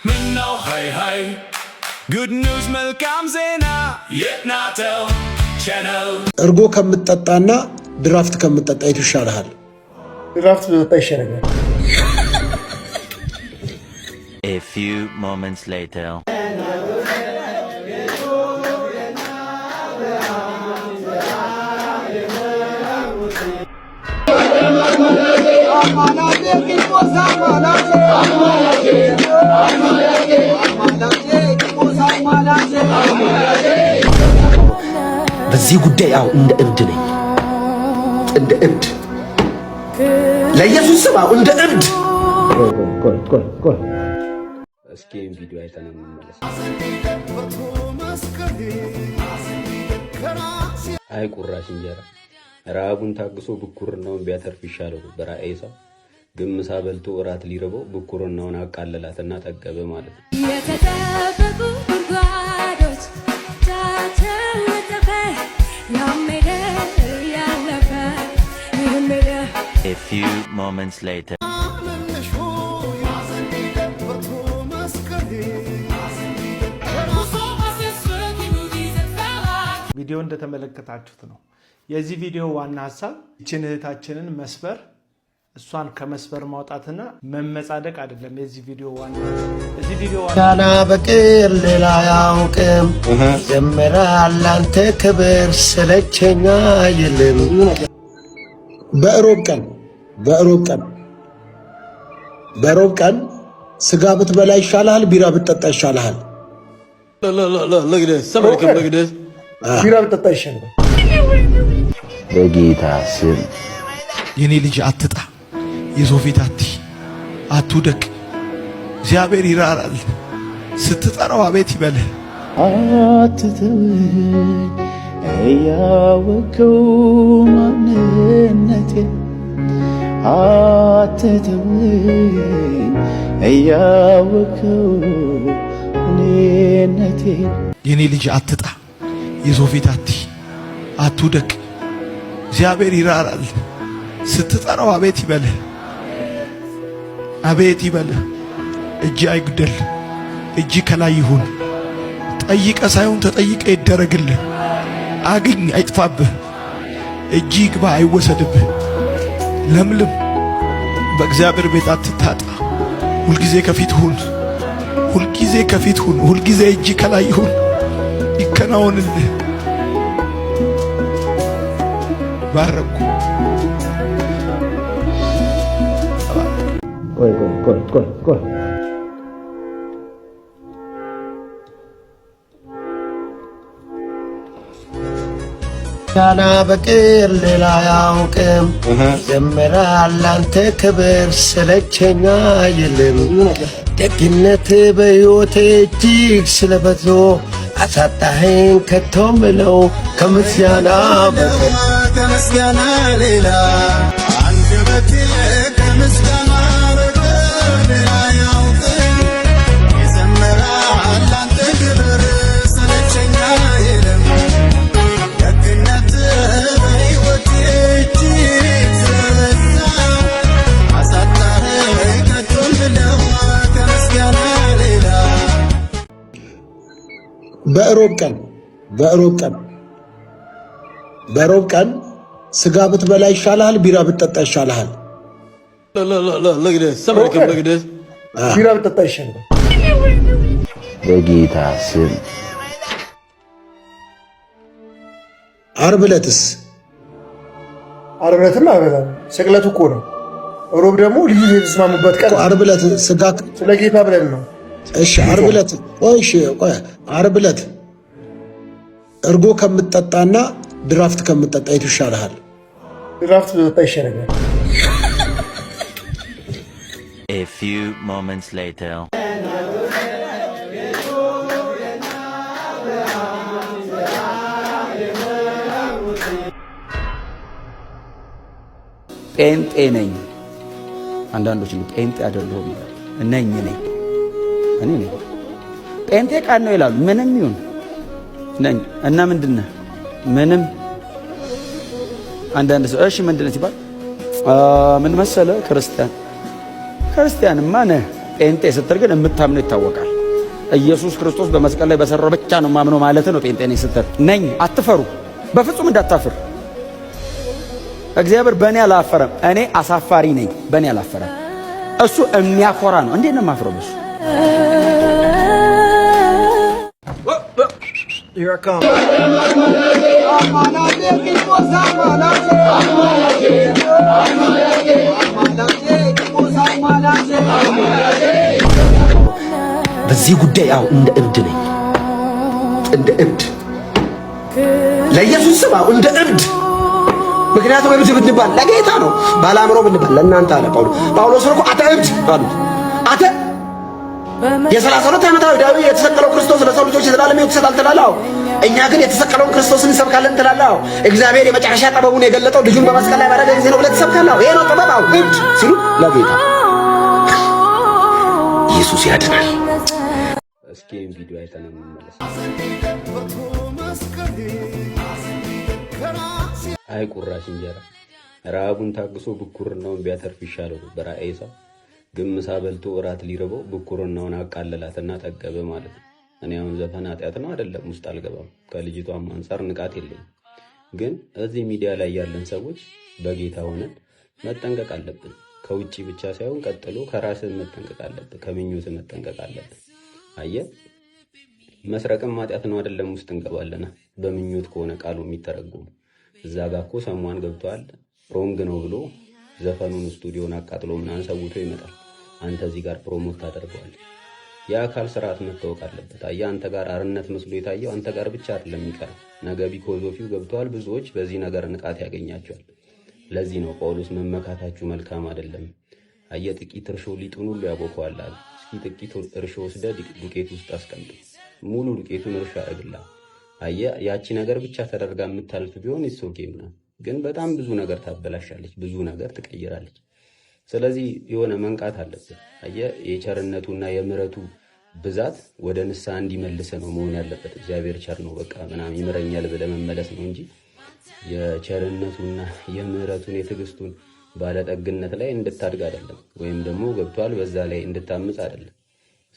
ምነው ሃይ ሃይ ጉድ ኒውስ መልካም ዜና የናተው ቻናል እርጎ ከምትጠጣና ድራፍት ከምትጠጣ የቱ ይሻልሃል? ድራፍት ብጠጣ ይሻለኛል። A few moments later. በዚህ ጉዳይ አው እንደ እብድ ነኝ፣ እንደ እብድ ለኢየሱስ ስም አው እንደ እብድ። እስኪ ቪዲዮ አይተን እንመለስ። አይ ቁራሽ እንጀራ ረሃቡን ታግሶ ብኩርናውን ቢያተርፍ ይሻለው ነበር። ኤሳው ግን ምሳ በልቶ እራት ሊርበው ብኩርናውን አቃለላትና ጠገበ ማለት ነው። የተጠበቁ ጉድጓዶች ተተለጠፈ ያመደ ያለፈ ይመደ A few moments later. ቪዲዮ እንደተመለከታችሁት ነው። የዚህ ቪዲዮ ዋና ሐሳብ እችን እህታችንን መስበር፣ እሷን ከመስበር ማውጣትና መመጻደቅ አይደለም። የዚህ ቪዲዮ ዋና እዚህ ቪዲዮ ያና በቅር ሌላ ያውቅም ጀመራል አንተ ክብር ስለቸኛ ይልም በሮብ ቀን ስጋ ብትበላ ይሻልሃል? ቢራ ብትጠጣ ይሻልሃል? ቢራ ብጠጣ ይሻላል። በጌታ ስም የኔ ልጅ አትጣ፣ የሰው ፊት አትውደቅ። እግዚአብሔር ይራራል። ስትጠራው አቤት ይበልህ። አትተወኝ እያወቅኸው ማንነቴን፣ አትተወኝ እያወቅኸው እኔነቴን። የኔ ልጅ አትጣ፣ የሰው ፊት አትውደቅ። እግዚአብሔር ይራራል። ስትጠራው አቤት ይበልህ፣ አቤት ይበልህ። እጅ አይጉደል፣ እጅ ከላይ ይሁን። ጠይቀ ሳይሆን ተጠይቀ ይደረግልህ። አግኝ አይጥፋብህ፣ እጅ ይግባ አይወሰድብህ። ለምልም በእግዚአብሔር ቤት አትታጣ። ሁልጊዜ ከፊት ሁን፣ ሁልጊዜ ከፊት ሁን። ሁልጊዜ እጅ ከላይ ይሁን፣ ይከናወንልህ። ባረኩ። ቆይ ያና በቅር ሌላ ያውቅም ጀመራል አንተ ክብር ስለቸኛ ይልም ደግነት በሕይወቴ እጅግ ስለበዞ አሳጣኸኝ ከቶ ምለው ከምስጋና በቀር ከምስጋና ሌላ አንደበቴ ከምስጋና በቀር ሌላ ያውቅም ይዘምራል አንተ ክብር ስለቸኛ የለም ደግነት በሕይወቴ እጅግ ስለበዛ አሳጣኸኝ ከቶ ምለው ከምስጋና ሌላ በሮብ ቀን ስጋ ብትበላ ይሻልሃል? ቢራ ብትጠጣ ይሻልሃል? ቢራ ብጠጣ ይሻላል። በጌታ ስም ዓርብ ዕለትስ? ዓርብ ዕለትም አይበላም፣ ስቅለቱ እኮ ነው። ሮብ ደግሞ ልዩ የተስማሙበት ቀን። ዓርብ ዕለት ስጋ ስለ ጌታ ብለን ነው። እሺ ዓርብ ዕለት ዓርብ ዕለት እርጎ ከምትጠጣና ድራፍት ከምትጠጣ የቱ ይሻልሃል? ድራፍት ብጠጣ ይሻለኛል። A few moments later. ጴንጤ ነኝ። አንዳንዶች ጴንጤ አይደለሁም ነኝ። እኔ ነኝ ጴንጤ ቃል ነው ይላሉ። ምንም ይሁን ነኝ እና ምንድነው ምንም አንዳንድ ሰው እሺ ምንድነው ሲባል ምን መሰለ ክርስቲያንማ ነህ ጴንጤ ስትል ግን የምታምነው ይታወቃል። ኢየሱስ ክርስቶስ በመስቀል ላይ በሰራው ብቻ ነው ማምነው ማለት ነው። ጴንጤ ነኝ ስትል ነኝ አትፈሩ፣ በፍጹም እንዳታፍር። እግዚአብሔር በእኔ አላፈረም። እኔ አሳፋሪ ነኝ፣ በእኔ አላፈረም። እሱ የሚያኮራ ነው። እንዴት ነው የማፍረው? በሱ Here I come. በዚህ ጉዳይ አው እንደ እብድ ነኝ፣ እንደ እብድ ለኢየሱስ ስም አው እንደ እብድ። ምክንያቱም እብድ ብንባል ለጌታ ነው፣ ባላምሮ ብንባል ለእናንተ አለ ጳውሎስ እኮ አተ እብድ አሉት። አተ የ32 ዓመታዊ ዳዊት የተሰቀለው ክርስቶስ ለሰው ልጆች የዘላለም ሕይወት ይሰጣል ትላለህ። እኛ ግን የተሰቀለውን ክርስቶስን እንሰብካለን ትላለህ። እግዚአብሔር የመጨረሻ ጥበቡን የገለጠው ልጁን በመስቀል ላይ ባረገ ጊዜ ነው ብለህ ትሰብካለህ። ይሄ ነው ጥበብ። እብድ ሲሉ ለጌታ ኢየሱስ ያድናል። እስኪ ቪዲዮ አይተን እንመለስ። አይ ቁራሽ እንጀራ ረሃቡን ታግሶ ብኩርናውን ቢያተርፍ ይሻለው ነበር። አይሳ ግን ምሳ በልቶ እራት ሊርበው ብኩርናውን አቃለላትና ጠገበ ማለት ነው። እኔ አሁን ዘፈን ኃጢአት ነው አይደለም ውስጥ አልገባም። ከልጅቷም አንፃር ንቃት የለኝም። ግን እዚህ ሚዲያ ላይ ያለን ሰዎች በጌታ ሆነን መጠንቀቅ አለብን። ከውጪ ብቻ ሳይሆን ቀጥሎ ከራስህ መጠንቀቅ አለብን። ከምኞት መጠንቀቅ አለብን። አየህ መስረቅም ኃጢአት ነው አይደለም ውስጥ እንገባለና በምኞት ከሆነ ቃሉ የሚተረጎሙ እዛ ጋር እኮ ሰሟን ገብቷል ሮንግ ነው ብሎ ዘፈኑን ስቱዲዮን አቃጥሎ ምናምን ሰውቶ ይመጣል። አንተ እዚህ ጋር ፕሮሞት ታደርገዋለህ። የአካል ስርዓት መታወቅ አለበት። አየህ አንተ ጋር አርነት መስሎ የታየው አንተ ጋር ብቻ አይደለም የሚቀረው። ነገ ቢኮዞፊው ገብተዋል ብዙዎች በዚህ ነገር ንቃት ያገኛቸዋል። ለዚህ ነው ጳውሎስ መመካታችሁ መልካም አይደለም። አየህ ጥቂት እርሾ ሊጡን ሁሉ ያቦከዋል አለ። እስኪ ጥቂት እርሾ ወስደህ ዱቄት ውስጥ አስቀምጥ፣ ሙሉ ዱቄቱን እርሾ ያደርግልሃል። አየህ ያቺ ነገር ብቻ ተደርጋ የምታልፍ ቢሆን ይሶኬም ነው፣ ግን በጣም ብዙ ነገር ታበላሻለች፣ ብዙ ነገር ትቀይራለች። ስለዚህ የሆነ መንቃት አለበት። አየህ የቸርነቱና የምሕረቱ ብዛት ወደ ንስሐ እንዲመልስ ነው መሆን ያለበት። እግዚአብሔር ቸር ነው በቃ ምናምን ይምረኛል ብለህ መመለስ ነው እንጂ የቸርነቱና የምሕረቱን የትዕግስቱን ባለጠግነት ላይ እንድታድግ አይደለም፣ ወይም ደግሞ ገብቷል በዛ ላይ እንድታምጽ አይደለም።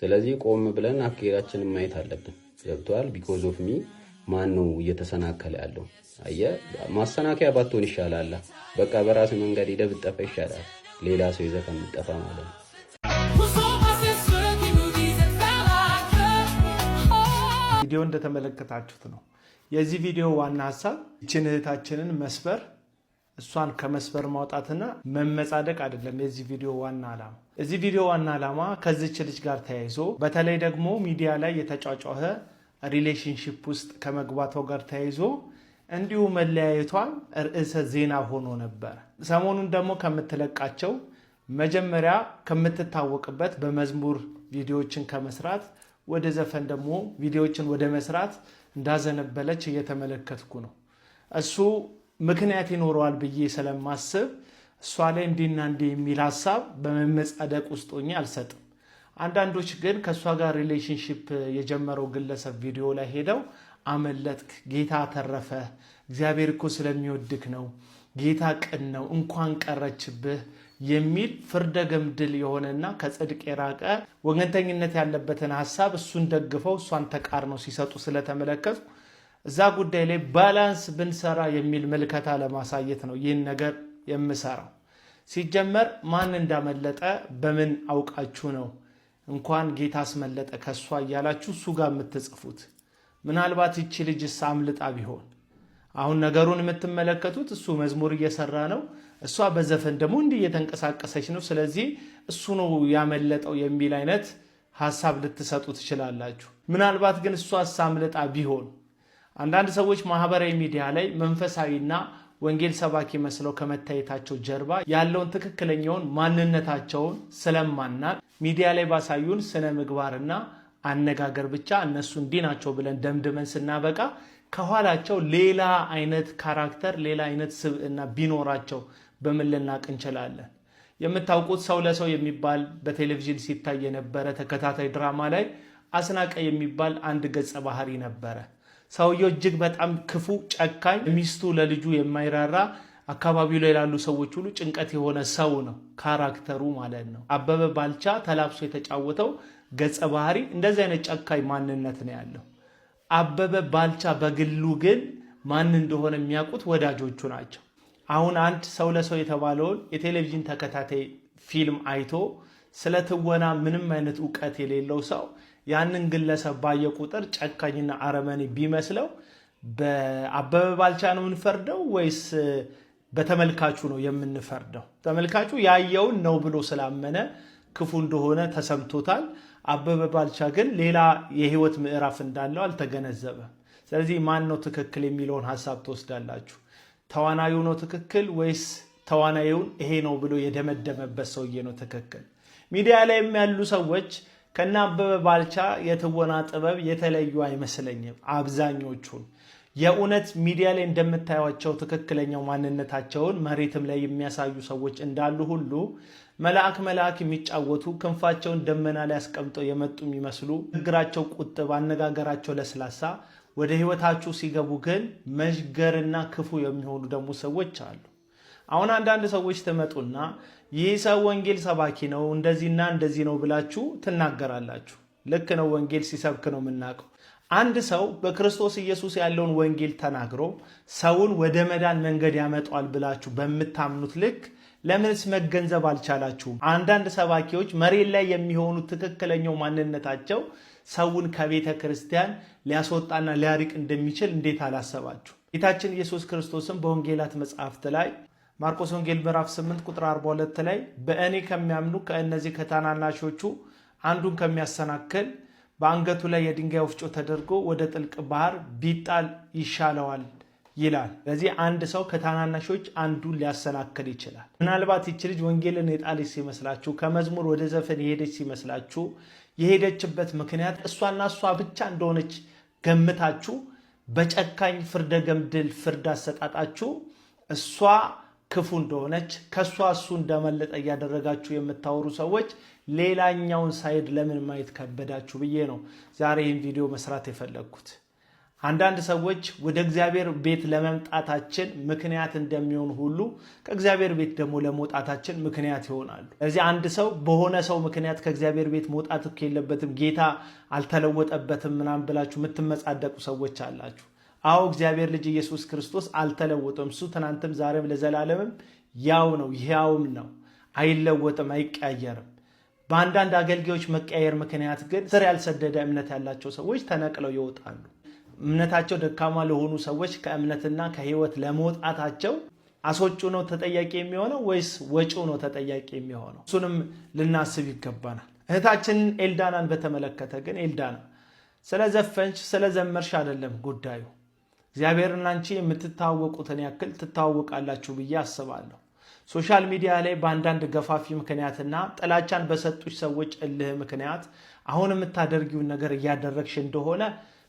ስለዚህ ቆም ብለን አካሄዳችንን ማየት አለብን። ገብቷል ቢኮዝ ኦፍ ሚ ማን ነው እየተሰናከለ ያለው? አየህ ማሰናከያ ባትሆን ይሻላል። በቃ በራስ መንገድ ሄደህ ብትጠፋ ይሻላል ሌላ ሰው ይዘህ ከምትጠፋ ማለት ነው። ቪዲዮ እንደተመለከታችሁት ነው። የዚህ ቪዲዮ ዋና ሀሳብ ይችን እህታችንን መስበር፣ እሷን ከመስበር ማውጣትና መመጻደቅ አይደለም። የዚህ ቪዲዮ ዋና ዓላማ እዚህ ቪዲዮ ዋና ዓላማ ከዚች ልጅ ጋር ተያይዞ በተለይ ደግሞ ሚዲያ ላይ የተጫጫኸ ሪሌሽንሺፕ ውስጥ ከመግባቷ ጋር ተያይዞ እንዲሁ መለያየቷን ርዕሰ ዜና ሆኖ ነበር። ሰሞኑን ደግሞ ከምትለቃቸው መጀመሪያ ከምትታወቅበት በመዝሙር ቪዲዮዎችን ከመስራት ወደ ዘፈን ደግሞ ቪዲዮዎችን ወደ መስራት እንዳዘነበለች እየተመለከትኩ ነው። እሱ ምክንያት ይኖረዋል ብዬ ስለማስብ እሷ ላይ እንዲና እንዲህ የሚል ሀሳብ በመመጻደቅ ውስጥ ሆኜ አልሰጥም። አንዳንዶች ግን ከእሷ ጋር ሪሌሽንሺፕ የጀመረው ግለሰብ ቪዲዮ ላይ ሄደው አመለጥክ፣ ጌታ ተረፈ፣ እግዚአብሔር እኮ ስለሚወድክ ነው፣ ጌታ ቅን ነው፣ እንኳን ቀረችብህ የሚል ፍርደ ገምድል የሆነና ከጽድቅ የራቀ ወገንተኝነት ያለበትን ሀሳብ እሱን ደግፈው እሷን ተቃርነው ሲሰጡ ስለተመለከቱ እዛ ጉዳይ ላይ ባላንስ ብንሰራ የሚል ምልከታ ለማሳየት ነው ይህን ነገር የምሰራው። ሲጀመር ማን እንዳመለጠ በምን አውቃችሁ ነው እንኳን ጌታ አስመለጠ ከሷ እያላችሁ እሱ ጋር የምትጽፉት? ምናልባት ይቺ ልጅስ አምልጣ ቢሆን? አሁን ነገሩን የምትመለከቱት እሱ መዝሙር እየሰራ ነው፣ እሷ በዘፈን ደግሞ እንዲህ እየተንቀሳቀሰች ነው። ስለዚህ እሱ ነው ያመለጠው የሚል አይነት ሀሳብ ልትሰጡ ትችላላችሁ። ምናልባት ግን እሷስ አምልጣ ቢሆን? አንዳንድ ሰዎች ማህበራዊ ሚዲያ ላይ መንፈሳዊና ወንጌል ሰባኪ መስለው ከመታየታቸው ጀርባ ያለውን ትክክለኛውን ማንነታቸውን ስለማናቅ ሚዲያ ላይ ባሳዩን ስነ ምግባርና አነጋገር ብቻ እነሱ እንዲህ ናቸው ብለን ደምድመን ስናበቃ ከኋላቸው ሌላ አይነት ካራክተር ሌላ አይነት ስብዕና ቢኖራቸው በምን ልናቅ እንችላለን? የምታውቁት ሰው ለሰው የሚባል በቴሌቪዥን ሲታይ የነበረ ተከታታይ ድራማ ላይ አስናቀ የሚባል አንድ ገጸ ባህሪ ነበረ። ሰውየው እጅግ በጣም ክፉ፣ ጨካኝ፣ ሚስቱ ለልጁ የማይራራ አካባቢው ላይ ያሉ ሰዎች ሁሉ ጭንቀት የሆነ ሰው ነው ካራክተሩ ማለት ነው። አበበ ባልቻ ተላብሶ የተጫወተው ገጸ ባህሪ እንደዚህ አይነት ጨካኝ ማንነት ነው ያለው። አበበ ባልቻ በግሉ ግን ማን እንደሆነ የሚያውቁት ወዳጆቹ ናቸው። አሁን አንድ ሰው ለሰው የተባለውን የቴሌቪዥን ተከታታይ ፊልም አይቶ ስለ ትወና ምንም አይነት ዕውቀት የሌለው ሰው ያንን ግለሰብ ባየ ቁጥር ጨካኝና አረመኔ ቢመስለው በአበበ ባልቻ ነው የምንፈርደው ወይስ በተመልካቹ ነው የምንፈርደው? ተመልካቹ ያየውን ነው ብሎ ስላመነ ክፉ እንደሆነ ተሰምቶታል። አበበ ባልቻ ግን ሌላ የህይወት ምዕራፍ እንዳለው አልተገነዘበም። ስለዚህ ማን ነው ትክክል የሚለውን ሐሳብ ትወስዳላችሁ? ተዋናዩ ነው ትክክል ወይስ ተዋናዩን ይሄ ነው ብሎ የደመደመበት ሰውዬ ነው ትክክል? ሚዲያ ላይ ያሉ ሰዎች ከና አበበ ባልቻ የትወና ጥበብ የተለዩ አይመስለኝም። አብዛኞቹን የእውነት ሚዲያ ላይ እንደምታዩቸው ትክክለኛው ማንነታቸውን መሬትም ላይ የሚያሳዩ ሰዎች እንዳሉ ሁሉ መልአክ የሚጫወቱ ክንፋቸውን ደመና ላይ አስቀምጠው የመጡ የሚመስሉ ንግግራቸው ቁጥብ፣ አነጋገራቸው ለስላሳ ወደ ህይወታችሁ ሲገቡ ግን መሽገርና ክፉ የሚሆኑ ደግሞ ሰዎች አሉ። አሁን አንዳንድ ሰዎች ትመጡና ይህ ሰው ወንጌል ሰባኪ ነው እንደዚህና እንደዚህ ነው ብላችሁ ትናገራላችሁ። ልክ ነው፣ ወንጌል ሲሰብክ ነው የምናውቀው። አንድ ሰው በክርስቶስ ኢየሱስ ያለውን ወንጌል ተናግሮ ሰውን ወደ መዳን መንገድ ያመጣዋል ብላችሁ በምታምኑት ልክ ለምንስ መገንዘብ አልቻላችሁም? አንዳንድ ሰባኪዎች መሬት ላይ የሚሆኑ ትክክለኛው ማንነታቸው ሰውን ከቤተ ክርስቲያን ሊያስወጣና ሊያርቅ እንደሚችል እንዴት አላሰባችሁ? ጌታችን ኢየሱስ ክርስቶስም በወንጌላት መጽሐፍት ላይ ማርቆስ ወንጌል ምዕራፍ 8 ቁጥር 42 ላይ በእኔ ከሚያምኑ ከእነዚህ ከታናናሾቹ አንዱን ከሚያሰናክል በአንገቱ ላይ የድንጋይ ወፍጮ ተደርጎ ወደ ጥልቅ ባህር ቢጣል ይሻለዋል ይላል። ስለዚህ አንድ ሰው ከታናናሾች አንዱን ሊያሰናክል ይችላል። ምናልባት ይች ልጅ ወንጌልን የጣለች ሲመስላችሁ፣ ከመዝሙር ወደ ዘፈን የሄደች ሲመስላችሁ የሄደችበት ምክንያት እሷና እሷ ብቻ እንደሆነች ገምታችሁ በጨካኝ ፍርደ ገምድል ፍርድ አሰጣጣችሁ እሷ ክፉ እንደሆነች ከሷ እሱ እንደመለጠ እያደረጋችሁ የምታወሩ ሰዎች ሌላኛውን ሳይድ ለምን ማየት ከበዳችሁ ብዬ ነው ዛሬ ይህን ቪዲዮ መስራት የፈለግኩት። አንዳንድ ሰዎች ወደ እግዚአብሔር ቤት ለመምጣታችን ምክንያት እንደሚሆን ሁሉ ከእግዚአብሔር ቤት ደግሞ ለመውጣታችን ምክንያት ይሆናሉ። ስለዚህ አንድ ሰው በሆነ ሰው ምክንያት ከእግዚአብሔር ቤት መውጣት እኮ የለበትም፣ ጌታ አልተለወጠበትም ምናምን ብላችሁ የምትመጻደቁ ሰዎች አላችሁ። አዎ እግዚአብሔር ልጅ ኢየሱስ ክርስቶስ አልተለወጠም። እሱ ትናንትም ዛሬም ለዘላለምም ያው ነው፣ ያውም ነው፣ አይለወጥም፣ አይቀያየርም። በአንዳንድ አገልጋዮች መቀየር ምክንያት ግን ስር ያልሰደደ እምነት ያላቸው ሰዎች ተነቅለው ይወጣሉ። እምነታቸው ደካማ ለሆኑ ሰዎች ከእምነትና ከህይወት ለመውጣታቸው አስወጪው ነው ተጠያቂ የሚሆነው ወይስ ወጪው ነው ተጠያቂ የሚሆነው? እሱንም ልናስብ ይገባናል። እህታችንን ኤልዳናን በተመለከተ ግን ኤልዳና ስለዘፈንች ስለዘመርሽ አይደለም ጉዳዩ። እግዚአብሔርና አንቺ የምትታወቁትን ያክል ትታወቃላችሁ ብዬ አስባለሁ። ሶሻል ሚዲያ ላይ በአንዳንድ ገፋፊ ምክንያትና ጥላቻን በሰጡሽ ሰዎች እልህ ምክንያት አሁን የምታደርጊውን ነገር እያደረግሽ እንደሆነ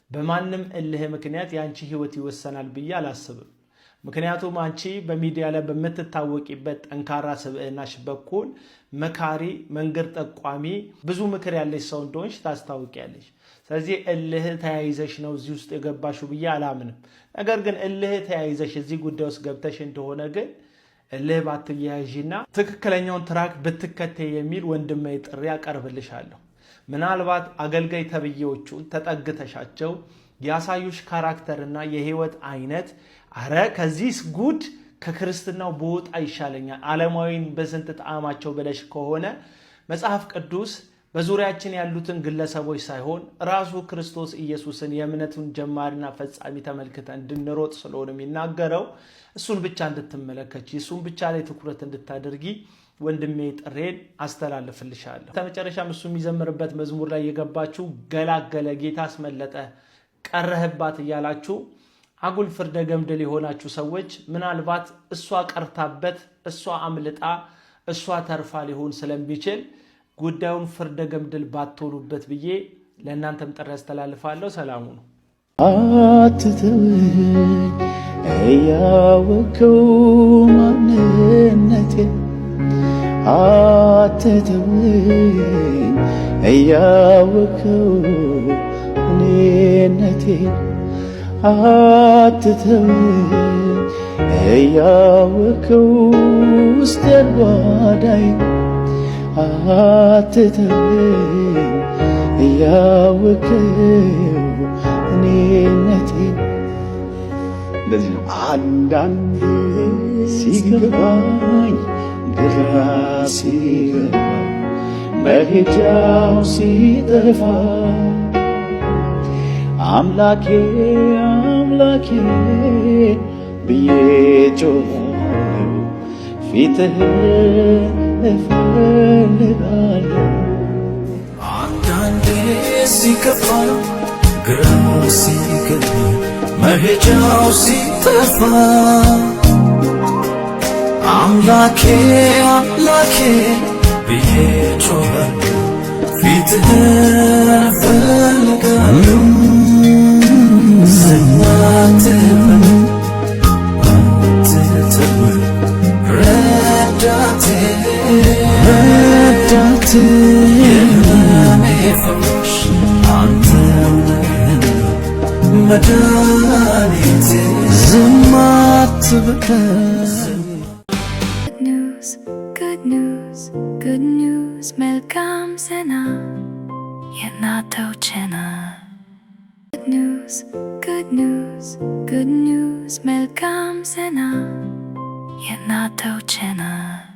በማንም እልህ ምክንያት የአንቺ ህይወት ይወሰናል ብዬ አላስብም። ምክንያቱም አንቺ በሚዲያ ላይ በምትታወቂበት ጠንካራ ስብዕናሽ በኩል መካሪ፣ መንገድ ጠቋሚ፣ ብዙ ምክር ያለሽ ሰው እንደሆንሽ ታስታውቂያለሽ። ስለዚህ እልህ ተያይዘሽ ነው እዚህ ውስጥ የገባሽው ብዬ አላምንም። ነገር ግን እልህ ተያይዘሽ እዚህ ጉዳይ ውስጥ ገብተሽ እንደሆነ ግን እልህ ባትያያዥና ትክክለኛውን ትራክ ብትከተይ የሚል ወንድማዊ ጥሪ አቀርብልሻለሁ። ምናልባት አገልጋይ ተብዬዎቹን ተጠግተሻቸው ያሳዩሽ ካራክተርና የህይወት አይነት አረ ከዚህ ጉድ ከክርስትናው በወጣ ይሻለኛል ዓለማዊን በስንት ጣዕማቸው ብለሽ ከሆነ መጽሐፍ ቅዱስ በዙሪያችን ያሉትን ግለሰቦች ሳይሆን ራሱ ክርስቶስ ኢየሱስን የእምነቱን ጀማሪና ፈጻሚ ተመልክተን እንድንሮጥ ስለሆነ የሚናገረው እሱን ብቻ እንድትመለከች እሱን ብቻ ላይ ትኩረት እንድታደርጊ ወንድሜ ጥሬን አስተላልፍልሻለሁ። ተመጨረሻም እሱ የሚዘምርበት መዝሙር ላይ የገባችሁ ገላገለ፣ ጌታ አስመለጠ፣ ቀረህባት እያላችሁ አጉል ፍርደ ገምድል የሆናችሁ ሰዎች ምናልባት እሷ ቀርታበት እሷ አምልጣ እሷ ተርፋ ሊሆን ስለሚችል ጉዳዩን ፍርደ ገምድል ባትሆኑበት ብዬ ለእናንተም ጥሪ አስተላልፋለሁ። ሰላሙ ነው። አትተወኝ እያወቅኸው ማንነቴን፣ አትተወኝ እያወቅኸው እኔነቴን፣ አትተወኝ እያወቀው ውስጤን ጓዳይ አትተወኝ እያወቀው እኔነቴን እንደዚህ ነው። አንዳንዴ ሲገባኝ ግራ ሲገባኝ መሄጃው ሲጠፋ አምላኬ አምላኬ ብዬ ጮኻለሁ ፊትህን እፈልጋለሁ። አንዳንዴ ሲከፋኝ ግራ ሲገባኝ መሄጃው ሲጠፋ አምላኬ አምላኬ ብዬ ጮኻለሁ ፊትህን እፈልጋለሁ። ዝም አትበል አትተወኝ ረዳቴ የሕመሜ ፈዋሽ አንተ ነህና መድኃኒቴ ዝም አትበል። Good news, መልካም ዜና የናተው ቻናል። Good news, መልካም ዜና የናተው ቻናል።